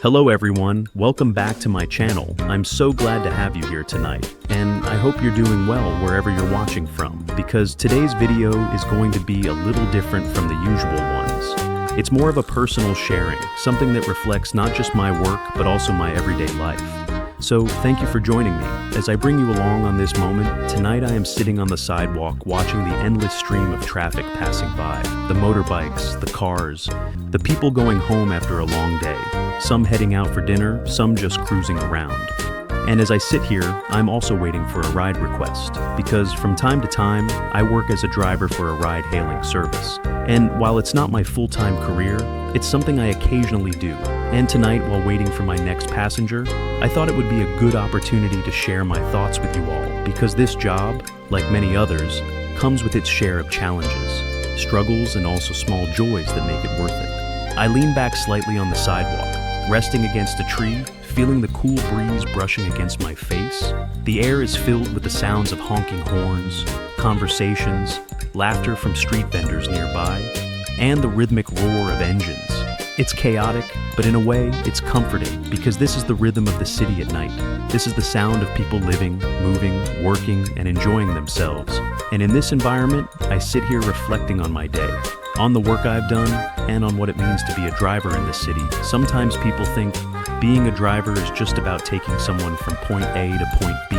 Hello everyone, welcome back to my channel. I'm so glad to have you here tonight, and I hope you're doing well wherever you're watching from, because today's video is going to be a little different from the usual ones. It's more of a personal sharing, something that reflects not just my work, but also my everyday life. So thank you for joining me. As I bring you along on this moment, tonight I am sitting on the sidewalk watching the endless stream of traffic passing by. The motorbikes, the cars, the people going home after a long day. Some heading out for dinner, some just cruising around. And as I sit here, I'm also waiting for a ride request, because from time to time, I work as a driver for a ride-hailing service. And while it's not my full-time career, it's something I occasionally do. And tonight, while waiting for my next passenger, I thought it would be a good opportunity to share my thoughts with you all, because this job, like many others, comes with its share of challenges, struggles, and also small joys that make it worth it. I lean back slightly on the sidewalk, resting against a tree, feeling the cool breeze brushing against my face. The air is filled with the sounds of honking horns, conversations, laughter from street vendors nearby, and the rhythmic roar of engines. It's chaotic, but in a way, it's comforting, because this is the rhythm of the city at night. This is the sound of people living, moving, working, and enjoying themselves. And in this environment, I sit here reflecting on my day, on the work I've done, and on what it means to be a driver in this city. Sometimes people think being a driver is just about taking someone from point A to point B.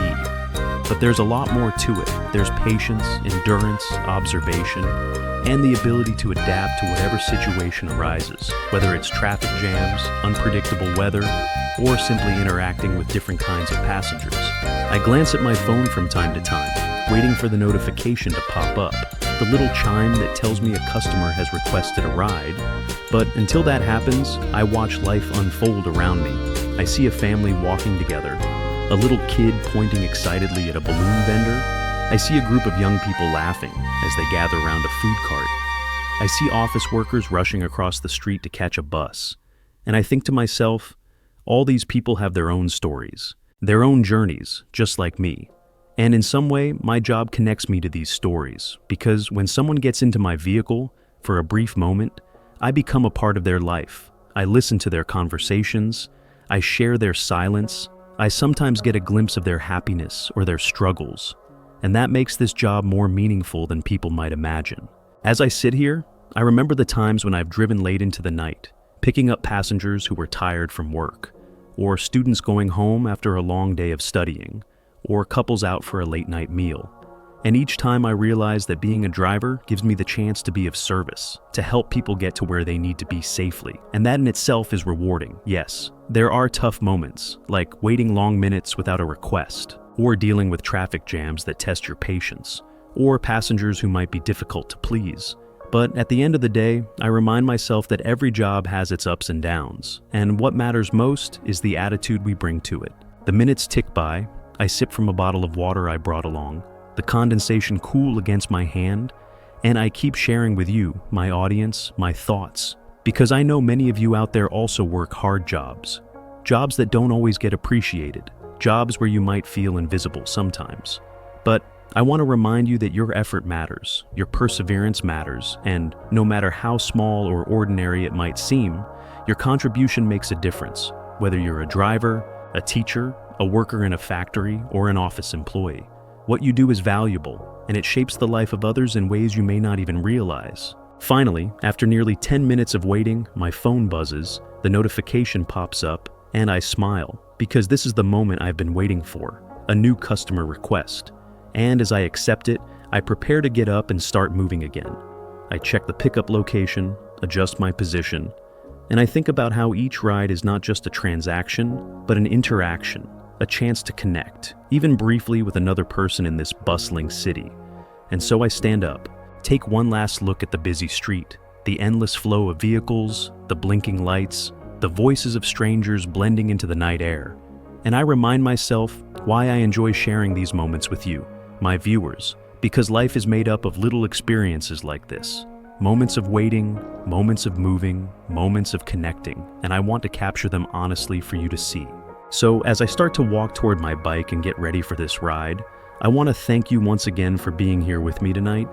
But there's a lot more to it. There's patience, endurance, observation, and the ability to adapt to whatever situation arises, whether it's traffic jams, unpredictable weather, or simply interacting with different kinds of passengers. I glance at my phone from time to time, waiting for the notification to pop up, the little chime that tells me a customer has requested a ride. But until that happens, I watch life unfold around me. I see a family walking together, a little kid pointing excitedly at a balloon vendor. I see a group of young people laughing as they gather around a food cart. I see office workers rushing across the street to catch a bus. And I think to myself, all these people have their own stories, their own journeys, just like me. And in some way, my job connects me to these stories, because when someone gets into my vehicle, for a brief moment, I become a part of their life. I listen to their conversations, I share their silence, I sometimes get a glimpse of their happiness or their struggles. And that makes this job more meaningful than people might imagine. As I sit here, I remember the times when I've driven late into the night, picking up passengers who were tired from work, or students going home after a long day of studying, or couples out for a late-night meal. And each time I realize that being a driver gives me the chance to be of service, to help people get to where they need to be safely. And that in itself is rewarding, yes. There are tough moments, like waiting long minutes without a request, or dealing with traffic jams that test your patience, or passengers who might be difficult to please. But at the end of the day, I remind myself that every job has its ups and downs, and what matters most is the attitude we bring to it. The minutes tick by, I sip from a bottle of water I brought along, the condensation cool against my hand, and I keep sharing with you, my audience, my thoughts, because I know many of you out there also work hard jobs, jobs that don't always get appreciated, jobs where you might feel invisible sometimes. But I want to remind you that your effort matters, your perseverance matters, and no matter how small or ordinary it might seem, your contribution makes a difference, whether you're a driver, a teacher, a worker in a factory, or an office employee. What you do is valuable, and it shapes the life of others in ways you may not even realize. Finally, after nearly 10 minutes of waiting, my phone buzzes, the notification pops up, and I smile, because this is the moment I've been waiting for, a new customer request. And as I accept it, I prepare to get up and start moving again. I check the pickup location, adjust my position, and I think about how each ride is not just a transaction, but an interaction, a chance to connect, even briefly, with another person in this bustling city. And so I stand up, take one last look at the busy street, the endless flow of vehicles, the blinking lights, the voices of strangers blending into the night air. And I remind myself why I enjoy sharing these moments with you, my viewers, because life is made up of little experiences like this. Moments of waiting, moments of moving, moments of connecting, and I want to capture them honestly for you to see. So as I start to walk toward my bike and get ready for this ride, I want to thank you once again for being here with me tonight.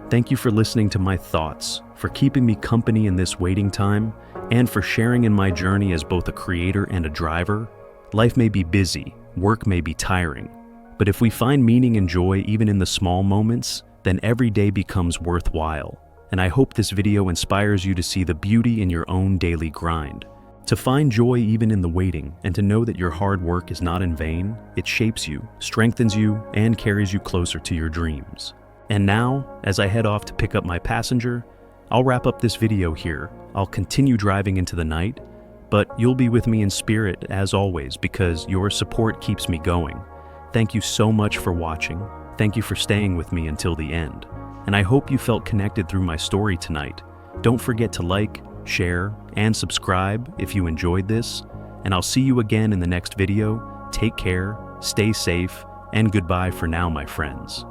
Thank you for listening to my thoughts, for keeping me company in this waiting time, and for sharing in my journey as both a creator and a driver. Life may be busy, work may be tiring, but if we find meaning and joy even in the small moments, then every day becomes worthwhile. And I hope this video inspires you to see the beauty in your own daily grind. To find joy even in the waiting, and to know that your hard work is not in vain. It shapes you, strengthens you, and carries you closer to your dreams. And now, as I head off to pick up my passenger, I'll wrap up this video here. I'll continue driving into the night, but you'll be with me in spirit as always, because your support keeps me going. Thank you so much for watching. Thank you for staying with me until the end. And I hope you felt connected through my story tonight. Don't forget to like, share, and subscribe if you enjoyed this. And I'll see you again in the next video. Take care, stay safe, and goodbye for now, my friends.